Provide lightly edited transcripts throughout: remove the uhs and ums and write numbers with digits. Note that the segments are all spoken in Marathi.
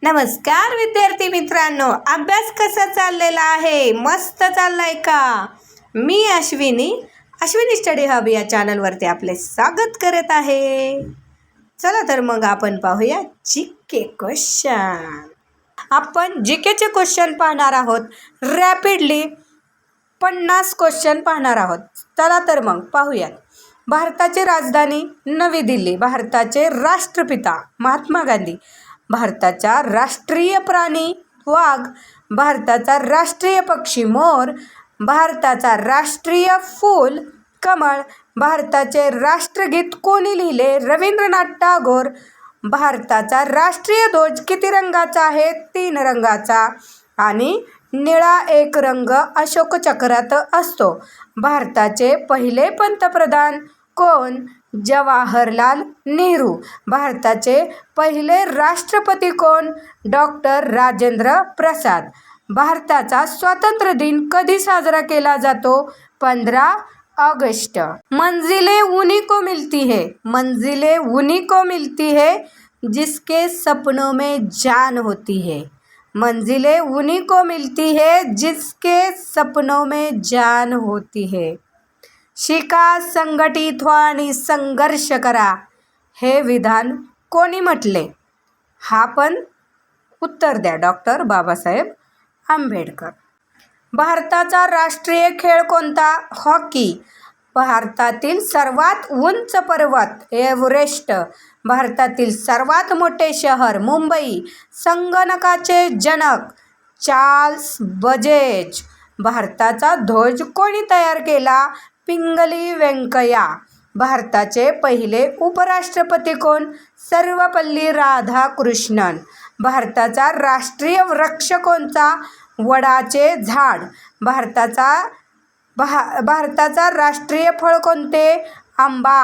नमस्कार विद्यार्थी मित्रांनो, अभ्यास कसा चाललेला आहे? मस्त चाललाय का? मी अश्विनी स्टडी हब या चॅनलवरती आपले स्वागत करत आहे. चला तर मग आपण पाहूया जीके क्वेश्चन. आपण जीकेचे क्वेश्चन पाहणार आहोत. रॅपिडली 50 क्वेश्चन पाहणार आहोत. चला तर मग पाहूयात. भारताची राजधानी नवी दिल्ली. भारताचे राष्ट्रपिता महात्मा गांधी. भारताचा राष्ट्रीय प्राणी वाघ. भारताचा राष्ट्रीय पक्षी मोर. भारताचा राष्ट्रीय फूल कमळ. भारताचे राष्ट्रगीत कोणी लिहिले? रवींद्रनाथ टागोर. भारताचा राष्ट्रीय ध्वज किती रंगाचा आहे? 3 रंगाचा. आणि निळा एक रंग अशोक चक्रात असतो. भारताचे पहिले पंतप्रधान कोण? जवाहरलाल नेहरू. भारताचे पहिले राष्ट्रपती कोण? डॉक्टर राजेंद्र प्रसाद. भारताचा स्वातंत्र्य दिन कधी साजरा केला जातो? 15 ऑगस्ट. मंजिलें उन्हीं को मिलती है. मंजिलें उन्हीं को मिलती है जिसके सपनों में जान होती है. मंजिलें उन्हीं को मिलती है जिसके सपनों में जान होती है. शिका, संघटित व्हा आणि संघर्ष करा, हे विधान कोणी म्हटले? हा पण उत्तर द्या. डॉक्टर बाबासाहेब आंबेडकर. भारताचा राष्ट्रीय खेळ कोणता? हॉकी. भारतातील सर्वात उंच पर्वत एव्हरेस्ट. भारतातील सर्वात मोठे शहर मुंबई. संगणकाचे जनक चार्ल्स बजेज. भारताचा ध्वज कोणी तयार केला? पिंगली व्यंकय्या. भारताचे पहिले उपराष्ट्रपती कोण? सर्वपल्ली राधाकृष्णन. भारताचा राष्ट्रीय वृक्ष कोणता? वडाचे झाड. भारताचा राष्ट्रीय फळ कोणते? आंबा.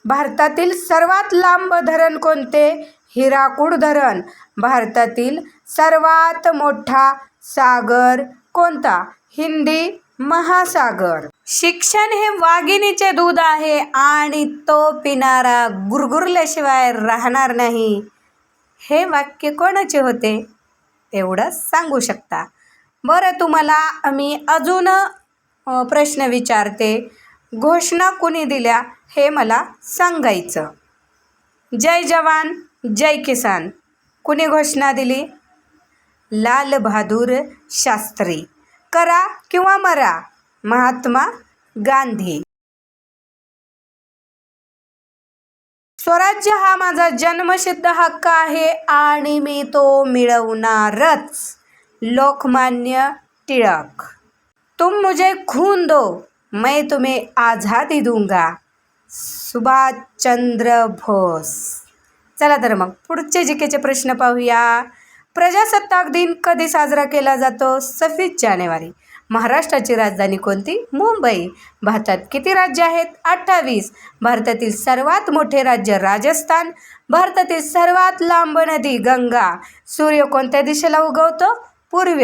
भारतातील सर्वात लांब धरण कोणते? हिराकूड धरण. भारतातील सर्वात मोठा सागर कोणता? हिंदी महासागर. शिक्षण हे वाघिणीचे दूध आहे आणि तो पिणारा गुरगुरल्याशिवाय राहणार नाही. हे वाक्य कोणाचे होते? एवढं सांगू शकता. बरं, तुम्हाला मी अजून प्रश्न विचारते. घोषणा कुणी दिल्या हे मला सांगायचं. जय जवान जय किसान कुणी घोषणा दिली? लाल बहादूर शास्त्री. करा किंवा मरा महात्मा गांधी. स्वराज्य हा माझा जन्मसिद्ध हक्क आहे आणि मी तो मिळवणारच. लोकमान्य टिळक. तुम मुझे खून दो मैं तुम्हें आझादी दूंगा. सुभाषचंद्र बोस. चला तर मग पुढचे जीकेचे प्रश्न पाहूया. प्रजासत्ताक दिन कधी साजरा केला जातो? 26 जानेवारी. महाराष्ट्राची राजधानी कोणती? मुंबई. भारतात किती राज्य आहेत? 28. भारतातील सर्वात मोठे राज्य राजस्थान. भारतातील सर्वात लांब नदी गंगा. सूर्य कोणत्या दिशेला उगवतो? पूर्व.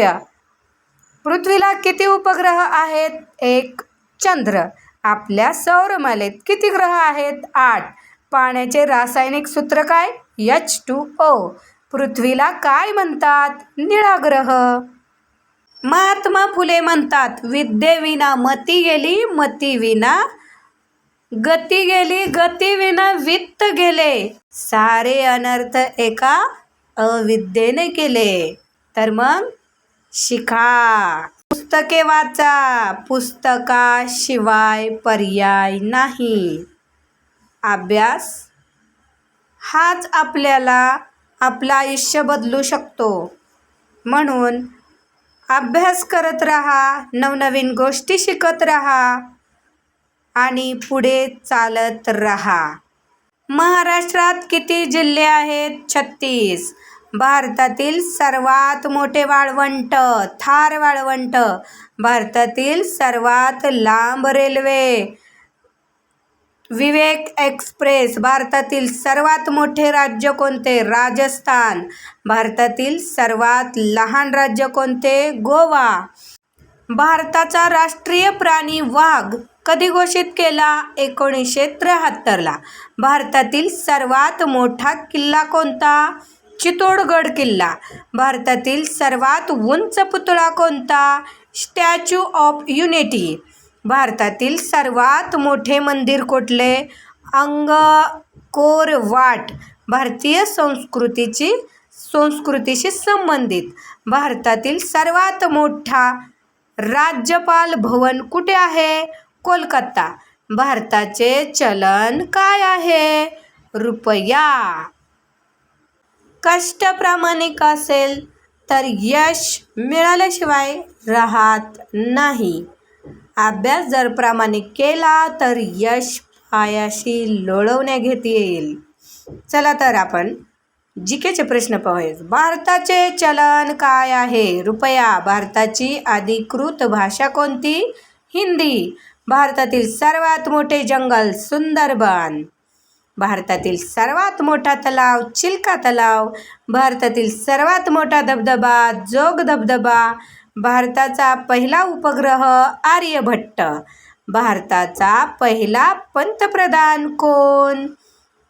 पृथ्वीला किती उपग्रह आहेत? 1 चंद्र. आपल्या सौरमालेत किती ग्रह आहेत? 8. पाण्याचे रासायनिक सूत्र काय? H2O. पृथ्वीला काय म्हणतात? निळा ग्रह. महात्मा फुले म्हणतात, विद्येविना मती गेली, मतीविना गती गेली, गतीविना वित्त गेले, सारे अनर्थ एका अविद्येने केले. तर मग शिका, पुस्तके वाचा, पुस्तकाशिवाय पर्याय नाही. अभ्यास हाच आपल्याला आपलं आयुष्य बदलू शकतो. म्हणून अभ्यास करत राहा, नवनवीन गोष्टी शिकत राहा आणि पुढे चालत राहा. महाराष्ट्रात किती जिल्हे आहेत? 36. भारतातील सर्वात मोठे वाळवंट थार वाळवंट. भारतातील सर्वात लांब रेल्वे विवेक एक्सप्रेस. भारतातील सर्वात मोठे राज्य कोणते? राजस्थान. भारतातील सर्वात लहान राज्य कोणते? गोवा. भारताचा राष्ट्रीय प्राणी वाघ कधी घोषित केला? 1973 ला. भारतातील सर्वात मोठा किल्ला कोणता? चित्तोडगड किल्ला. भारतातील सर्वात उंच पुतळा कोणता? Statue of unity. भारतातील सर्वात मोठे मंदिर कुठले? Angkor Wat. भारतीय संस्कृतीशी संबंधित भारतातील सर्वात मोठा राज्यपाल भवन कुठे आहे? कोलकाता. भारताचे चलन काय आहे? रुपया. कष्ट प्रामाणिक असेल तर यश मिळाल्याशिवाय राहत नाही. अभ्यास जर प्रामाणिक केला तर यश पायाशी लोळवण्यात येईल. चला तर आपण जीकेचे प्रश्न पाहूया. भारताचे चलन काय आहे? रुपया. भारताची अधिकृत भाषा कोणती? हिंदी. भारतातील सर्वात मोठे जंगल सुंदरबन. भारतातील सर्वात मोठा तलाव चिल्का तलाव. भारतातील सर्वात मोठा धबधबा जोग धबधबा. भारताचा पहिला उपग्रह आर्यभट्ट. भारताचा पहिला पंतप्रधान कोण?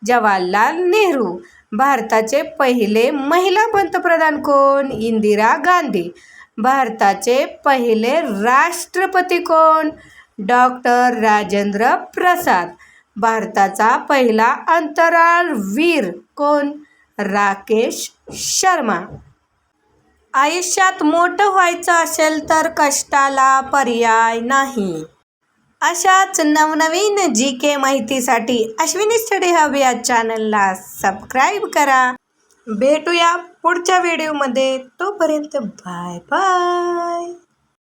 जवाहरलाल नेहरू. भारताचे पहिले महिला पंतप्रधान कोण? इंदिरा गांधी. भारताचे पहिले राष्ट्रपती कोण? डॉक्टर राजेंद्र प्रसाद. भारताचा पहिला अंतराळवीर कोण? राकेश शर्मा. आयुष्यात मोठं व्हायचं असेल तर कष्टाला पर्याय नाही. अशाच नवनवीन जीके माहितीसाठी अश्विनी स्टडी हब या चॅनलला सबस्क्राईब करा. भेटूया पुढच्या व्हिडिओमध्ये. तोपर्यंत बाय बाय.